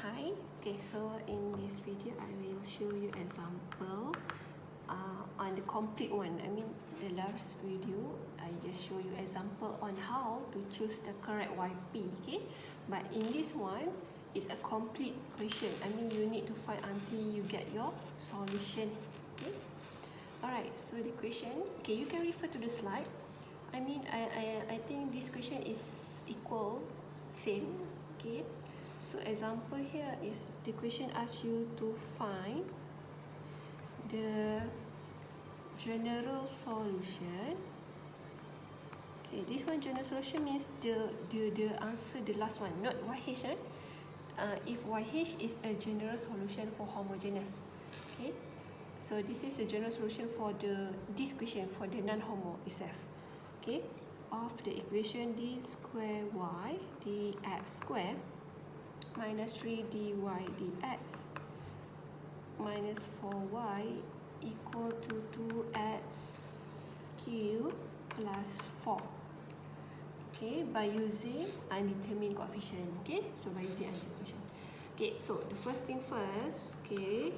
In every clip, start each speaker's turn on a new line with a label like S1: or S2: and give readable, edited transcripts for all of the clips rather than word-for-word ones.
S1: Hi. Okay, so in this video I will show you example on the complete one. I mean the last video I just show you example on how to choose the correct YP. Okay, but in this one it's a complete question. I mean you need to find until you get your solution. Okay. Alright, so the question, okay, you can refer to the slide. I mean I think this question is equal, same. Okay. So example here is the question asks you to find the general solution. Okay, this one general solution means the answer, the last one, not YH. If YH is a general solution for homogeneous. Okay, so this is a general solution for this question for the non-homo itself. Okay, of the equation d square y dx square minus 3 dy dx minus 4y equal to 2x cubed plus 4. Okay, by using undetermined coefficient. Okay, so by using undetermined coefficient. Okay, so the first thing first, okay,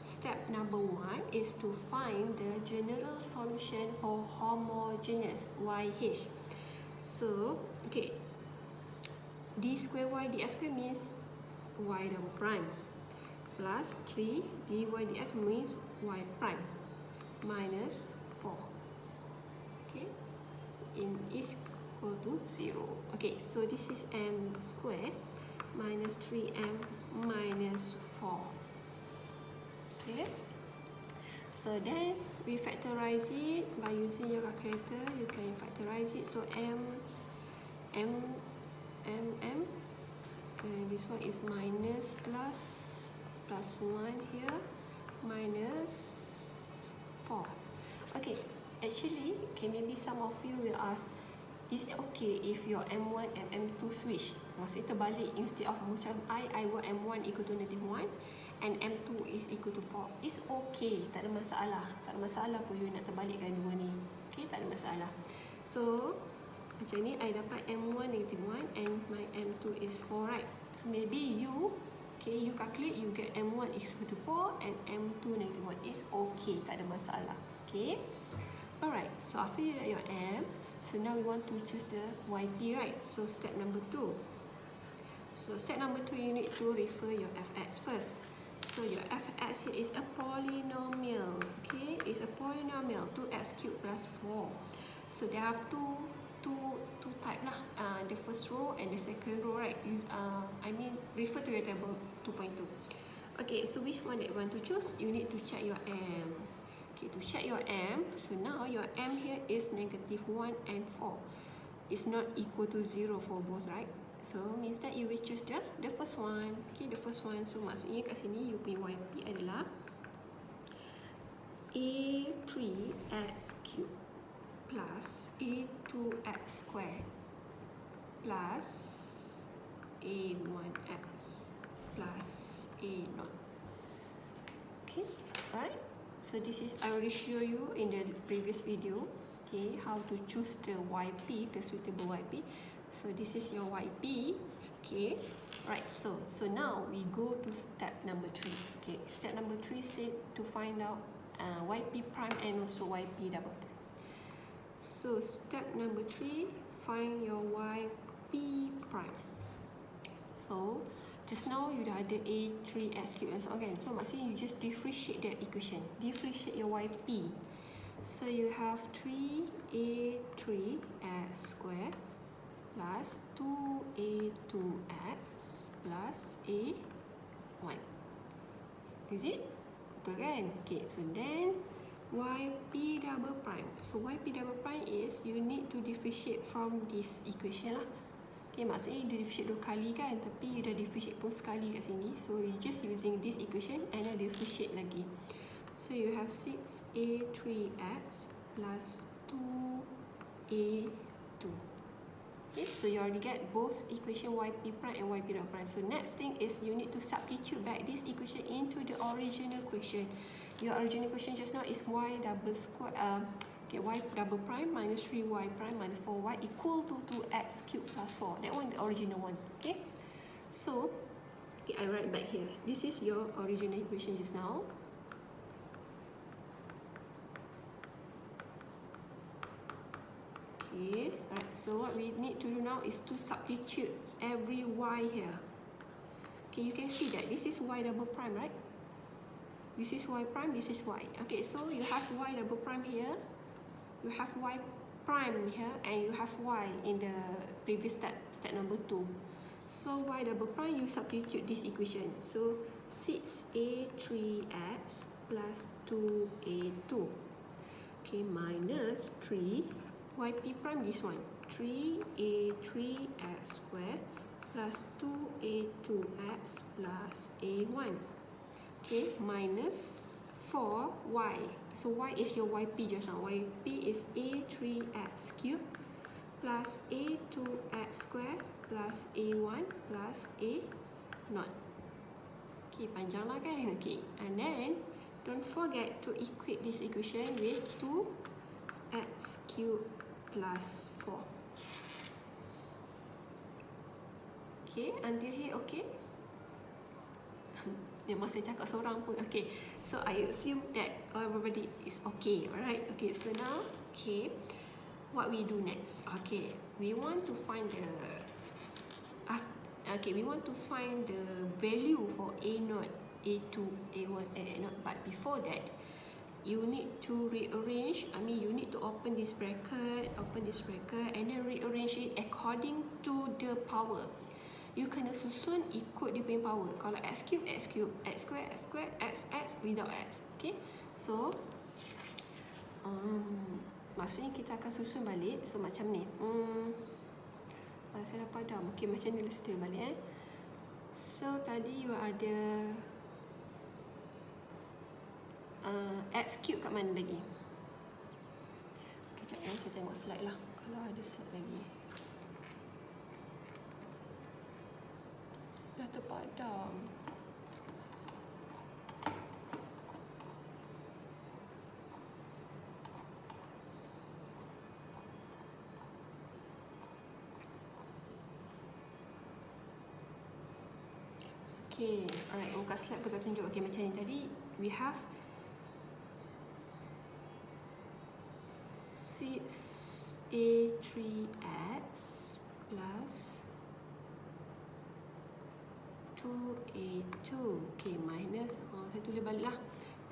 S1: step number 1 is to find the general solution for homogeneous YH. So, okay, d square y dx square means y double prime plus 3 dy dx means y prime minus 4. Okay, in is equal to 0. Okay, so this is m square minus 3m minus 4. Okay, so then we factorize it by using your calculator. You can factorize it. So m, and this one is minus plus 1 here minus 4. Okay, actually, okay, maybe some of you will ask, is it okay if your M1 and M2 switch? Maksudnya terbalik, instead of macam I want M1 equal to -1 and M2 is equal to 4. It's okay, tak ada masalah. Tak ada masalah pun you nak terbalikkan dua ni. Okay, tak ada masalah. So macam ni I dapat M1 -1 and my M2 is 4, right? So maybe you, okay, you calculate, you get M1 is equal to 4 and M2 -1. It's okay, tak ada masalah. Okay, alright, so after you get your M, so now we want to choose the YP, right? So step number 2. So step number 2, you need to refer your fx first. So your fx here is a polynomial. Okay, it's a polynomial, 2x cubed plus 4. So they have two type lah. The first row and the second row, right? I mean refer to your table 2.2. Okay, so which one that you want to choose? You need to check your M. Okay, to check your M, so now your M here is -1 and 4. It's not equal to 0 for both, right? So means that you will choose the first one. Okay, the first one. So maksudnya kat sini you punya YP adalah A3x cubed plus A2x square plus A1x plus A0. Okay, alright. So this is I already show you in the previous video. Okay, how to choose the YP, the suitable YP. So this is your YP. Okay, right. So now we go to step number 3. Okay, step number 3 said to find out YP prime and also YP double. So step number 3, find your YP prime. So just now you dah ada A3x cubed and so on. So maksudnya you just differentiate that equation. Differentiate your YP. So you have 3A3x square plus 2A2x plus A1. Is it? Betul kan? Okay, so then YP double prime. So YP double prime is you need to differentiate from this equation lah. Okay, maksudnya you differentiate 2 kali kan, tapi you dah differentiate pun sekali kat sini. So you just using this equation and then differentiate lagi. So you have 6A3x plus 2A2. Okay, so you already get both equation YP prime and YP double prime. So next thing is you need to substitute back this equation into the original question. Your original question just now is y double square, okay, y double prime minus 3y prime minus 4y equal to 2x cubed plus 4. That one the original one. Okay, so Okay, I write back here. This is your original equation just now. Okay, alright, so what we need to do now is to substitute every y here. Okay, you can see that this is y double prime, right? This is y prime, this is y. Okay, so you have y double prime here, you have y prime here, and you have y in the previous step number 2. So y double prime, you substitute this equation. So 6a3x plus 2a2. Okay, minus 3 yp prime, this one, 3a3x squared plus 2a2x plus a1. Okay, minus 4y. So y is your yp just now. Yp is a3x cubed plus a2x squared plus a1 plus a0. Okay, panjang lah kan? Okay, and then don't forget to equate this equation with 2x cubed plus 4. Okay, until here okay? Memang saya cakap seorang pun okay. So I assume that everybody is okay, alright? Okay, so now, okay, what we do next? Okay, we want to find the value for a0, a2, a1, and a0. But before that, you need to rearrange. You need to open this bracket, and then rearrange it according to the power. You kena susun ikut dia punya power. Kalau x cube, x cube, x square, x square, x without x. Okay, so maksudnya kita akan susun balik. So macam ni. Saya dah padam. Okay, macam ni lah saya balik. So tadi you ada x cube kat mana lagi? Kejap ya, saya tengok slide lah. Kalau ada slide lagi. Dah terpadam. Okay, alright, muka slide pun tak tunjuk. Okay, macam ni tadi, we have 6a3x plus 2a2. Okay, minus, saya tulis balik lah,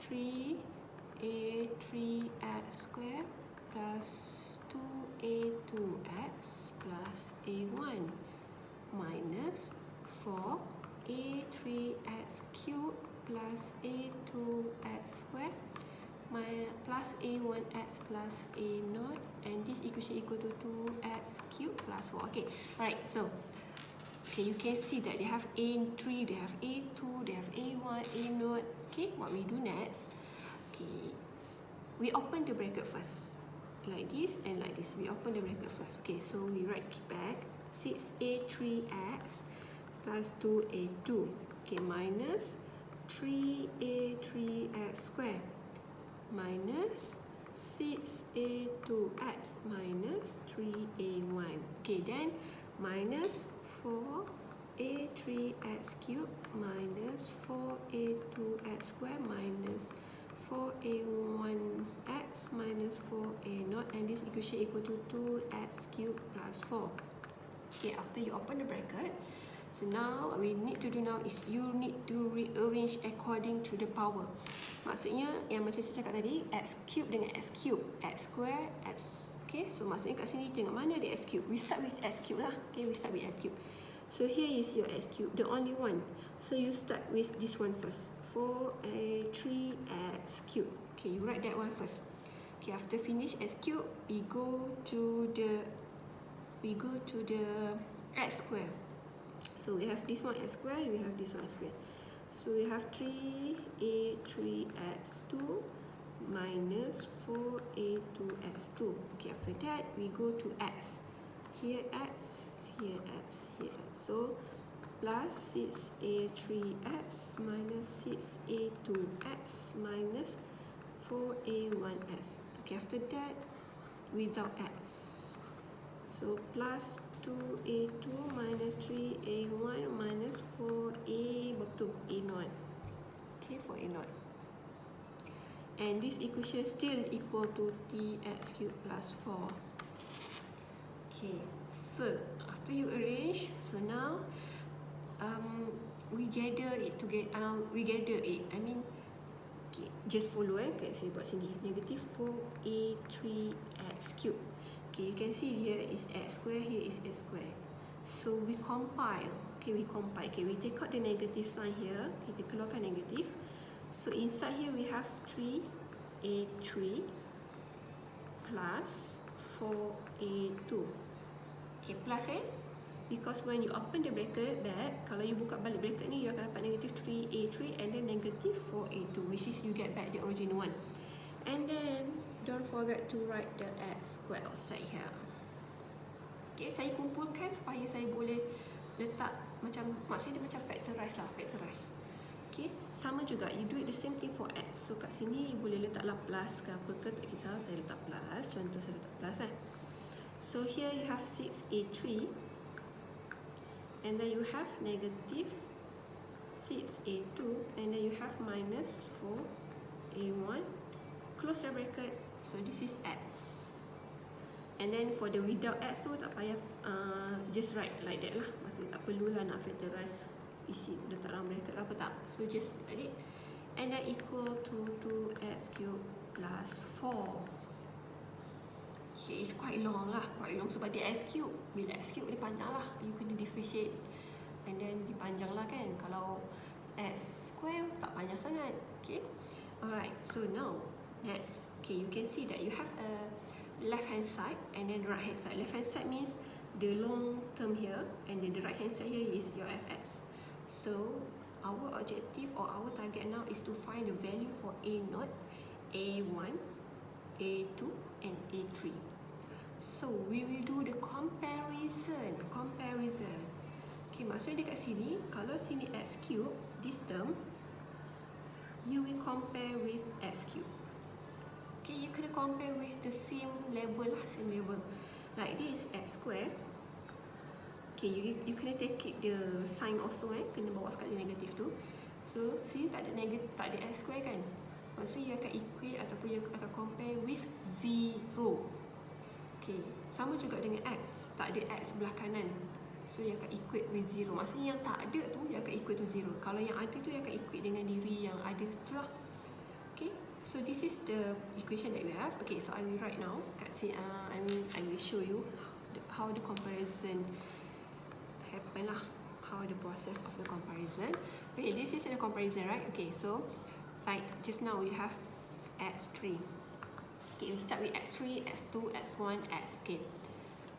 S1: 3a3x square plus 2a2x plus a1 minus 4a3x cube plus a2x square plus a1x plus a0, and this equation equal to 2x cube plus 4. Okay, alright, so okay, you can see that they have a3, they have a2, they have a1, a0. Okay, what we do next? Okay, we open the bracket first, like this and like this. We open the bracket first. Okay, so we write back 6a3x plus 2a2. Okay, minus 3a3x squared minus 6a2x minus 3a1. Okay, then minus 4a3x cubed minus 4a2x squared minus 4a1x minus 4a0, and this equation equal to 2x cubed plus 4. Okay, after you open the bracket, so now we need to do now is you need to rearrange according to the power. Maksudnya yang macam saya cakap tadi, x cube dengan x cube, x square, x. Okay, so maksudnya kat sini tengok mana ada x cube. We start with x cube lah. Okay, we start with x cube. So here is your x cube, the only one. So you start with this one first. 4a3x cube. Okay, you write that one first. Okay, after finish x cube, we go to the x square. So we have this one x square, we have this one x square. So we have 3a3x2 minus 4a2x2. Okay, after that we go to x. Here x, here x, here x. So plus 6a3x minus 6a2x minus 4a1x. Okay, after that without x. So plus 2a2 minus 3a1 minus 4a And this equation still equal to tx cubed plus 4. Okay, so after you arrange, so now we gather it together. Okay, just follow okay, saya buat sini. Negative 4a3x cube. Okay, you can see here is x square, here is x square. So we compile. Okay, we compile. Okay, we take out the negative sign here. Kita keluarkan negative. So inside here we have 3a3 plus 4a2. Okay, plus because when you open the bracket back, kalau you buka balik bracket ni, you akan dapat negative 3a3 and then negative 4a2, which is you get back the original one. And then don't forget to write the x squared outside here. Okay, saya kumpulkan supaya saya boleh letak macam, maksudnya dia macam factorize lah, factorize. Okay, sama juga, you do it the same thing for x. So kat sini you boleh letak lah plus ke apa ke, tak kisah, saya letak plus, contoh saya letak plus kan. So here you have 6a3 and then you have negative 6a2 and then you have minus 4a1, close the bracket. So this is x. And then for the without x tu tak payah, just write like that lah. Maksudnya tak perlulah nak factorize isi letak dalam bracket apa tak. So just write it. And then equal to 2x cubed plus 4. Okay, it's quite long lah, quite long sebab dia x cube. Bila x cube dia panjang lah, you kena differentiate and then dipanjang lah kan. Kalau x square tak panjang sangat. Okay, alright, so now next, okay, you can see that you have a left hand side and then right hand side. Left hand side means the long term here and then the right hand side here is your fx. So our objective or our target now is to find the value for a0, a1, a2 and a3. So we will do the comparison. Okay, maksudnya dekat sini, kalau sini x cube, this term you will compare with x cube. Okay, you kena compare with the same level lah, same level. Like this x square. Okay, you kena take it the sign also kena bawa sekali negatif tu. So sini tak ada negatif, tak ada x square kan. Maksudnya you akan equate ataupun you akan compare with 0. Okay, sama juga dengan x, tak ada x belah kanan. So you akan equate with 0. Maksudnya yang tak ada tu you akan equate to 0. Kalau yang ada tu you akan equate dengan diri yang ada tu lah. Okay, so this is the equation that we have. Okay, so I will write now. I will show you how the comparison happen lah. How the process of the comparison. Okay, this is the comparison, right? Okay, so like just now we have x3. Okay, we start with x3, x2, x1, x. Okay,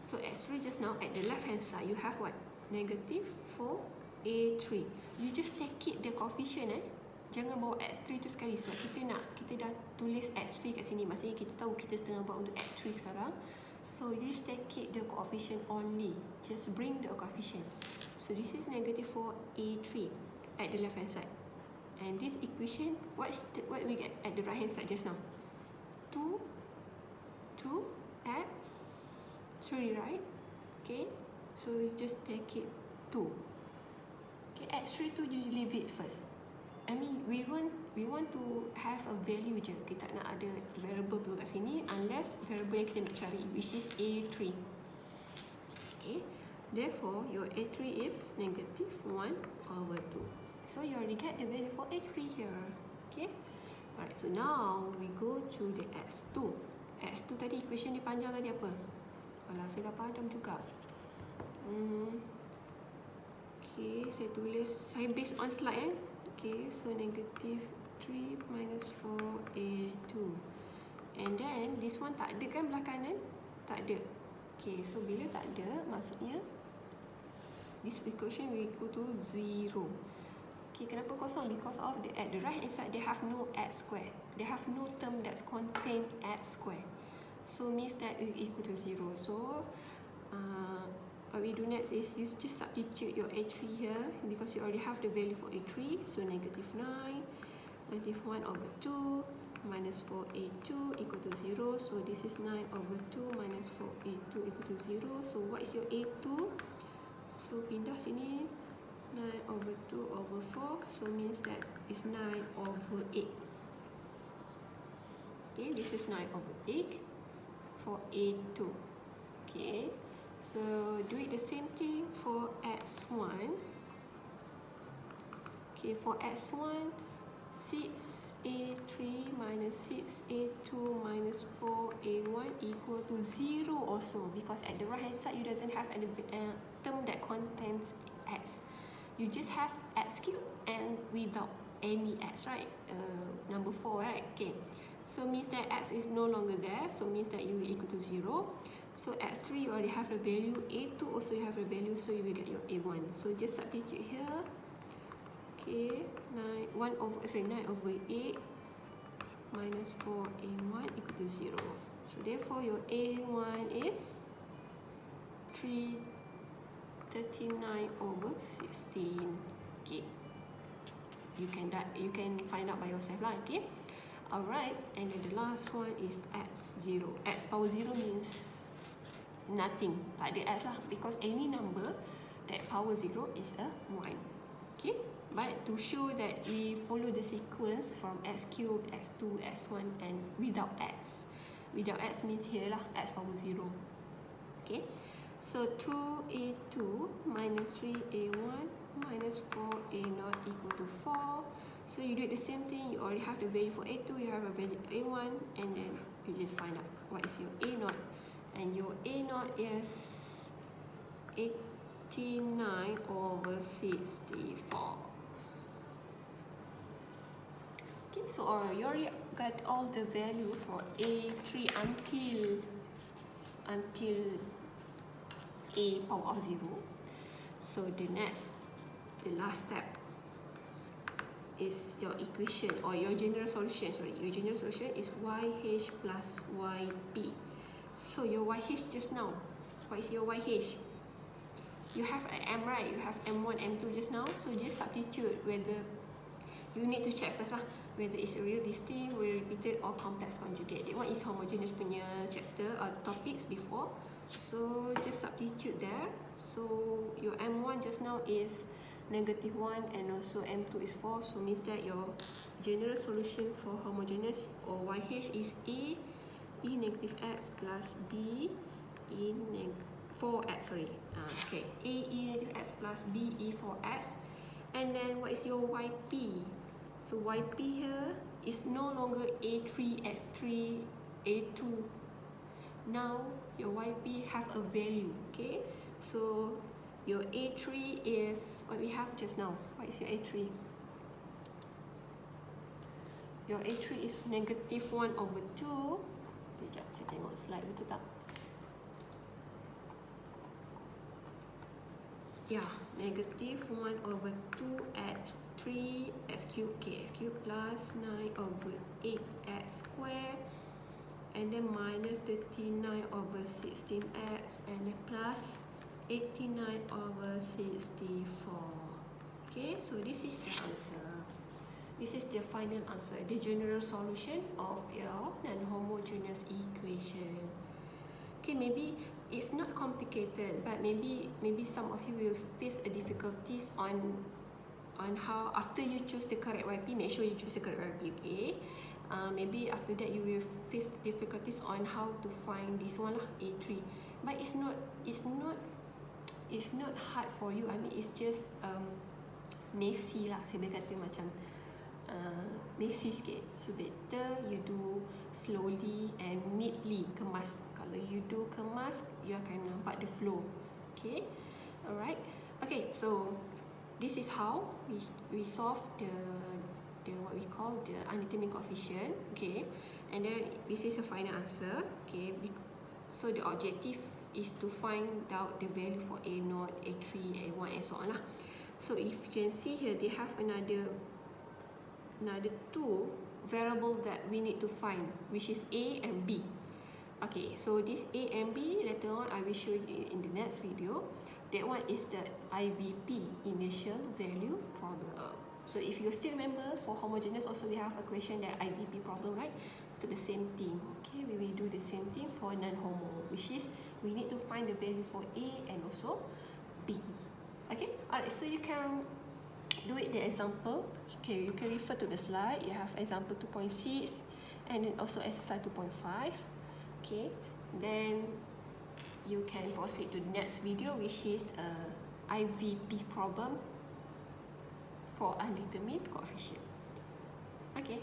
S1: so x3 just now at the left hand side you have what? Negative 4a3. You just take it the coefficient Jangan bawa x3 tu sekali sebab kita dah tulis x3 kat sini. Maksudnya kita tahu kita tengah buat untuk x3 sekarang. So you just take it the coefficient only. Just bring the coefficient. So this is negative 4a3 at the left hand side. And this equation, what we get at the right hand side just now? 2x3, right? Okay, so you just take it 2. Okay, x3 tu you leave it first. I mean, we want to have a value je. Kita nak ada variable tu kat sini unless variable yang kita nak cari, which is a3. Okay, therefore your a3 is negative 1/2. So you already get the value for a3 here. Okay, alright, so now we go to the x2. X2 tadi equation dia panjang tadi apa? Alah, saya dah padam juga. Okay, saya tulis, saya based on slide Okay, so negative 3 minus 4a2. And then this one tak ada kan belah kanan? Tak ada. Okay, so bila tak ada, maksudnya this equation will equal to 0. Okay, kenapa kosong? Because of at the right hand side they have no x square. They have no term that's contain x square. So means that it equal to 0. So what we do next is you just substitute your a3 here because you already have the value for a3. So negative 9, negative 1/2 minus 4a2 equal to 0. So this is 9/2 minus 4a2 equal to 0. So what is your a2? So pindah sini 9/2/4. So means that it's 9/8. Okay, this is 9 over 8 for A2. Okay, so do it the same thing for x1. Okay, for x1, 6A3 minus 6A2 minus 4A1 equal to 0 also, because at the right hand side you doesn't have any term that contains x. You just have x cubed and without any x, right? Number 4, right? Okay, so means that x is no longer there, so means that you will equal to 0. So x3 you already have the value, A2 also you have the value, so you will get your A1. So just substitute here. Okay, 9 over 8 minus 4A1 equal to 0. So therefore your A1 is 339 over 16. Okay, you can find out by yourself lah. Okay, alright, and then the last one is x0. X power 0 means nothing, tak ada x lah, because any number that power 0 is a 1. Okay, but to show that we follow the sequence from x cubed, x2, x1 and without x. Without x means here lah, x power 0. Okay, so 2A2 minus 3A1 minus 4A0 equal to 4. So you do the same thing, you already have the value for A2, you have a value A1, and then you just find out what is your A0. And your A0 is 89 over 64. Okay, so you already got all the value for A3 until A power of 0. So the last step is your equation or your general solution. Your general solution is YH plus YP. So your YH just now, what is your YH? You have an M, right? You have M1, M2 just now. So just substitute whether, you need to check first lah, whether it's a real distinct, real repeated or complex conjugate. That one is homogeneous punya chapter or topics before. So just substitute there. So your M1 just now is -1 and also M2 is 4. So means that your general solution for homogeneous or YH is A e negative x plus b e 4x, sorry. Okay, A e negative x plus b e 4x. And then what is your YP? So YP here is no longer A3, x3, A2. Now your YP have a value, okay? So your A3 is what we have just now. What is your A3? Your A3 is -1 over 2. Sekejap, saya tengok slide betul tak? Ya, -1 over 2x3 x cube, okay, x cube plus 9 over 8x square, and then minus 39 over 16x, and then plus 89 over 64. Okay, so this is the answer. This is the final answer, the general solution of your non-homogeneous equation. Okay, maybe it's not complicated, but maybe some of you will face a difficulties on how, after you choose the correct YP, make sure you choose the correct YP, okay? Maybe after that you will face difficulties on how to find this one lah, A3. But it's not hard for you. I mean, it's just messy lah, saya boleh kata macam messy sikit. So better you do slowly and neatly, kemas. Kalau you do kemas, you akan nampak the flow. Okay, alright. Okay, so this is how we solve the what we call the undetermined coefficient. Okay, and then this is the final answer. Okay, so the objective is to find out the value for A0, A3, A1 and so on lah. So if you can see here, they have another two variable that we need to find, which is A and B. Okay, so this A and B, later on I will show you in the next video. That one is the IVP, initial value problem. So if you still remember, for homogeneous also we have a question that IVP problem, right? So the same thing. Okay, we will do the same thing for non-homo, which is we need to find the value for A and also B. Okay, alright, so you can do it the example. Okay, you can refer to the slide. You have example 2.6 and then also exercise 2.5. Okay, then you can proceed to the next video, which is IVP problem for undetermined coefficient. Okay.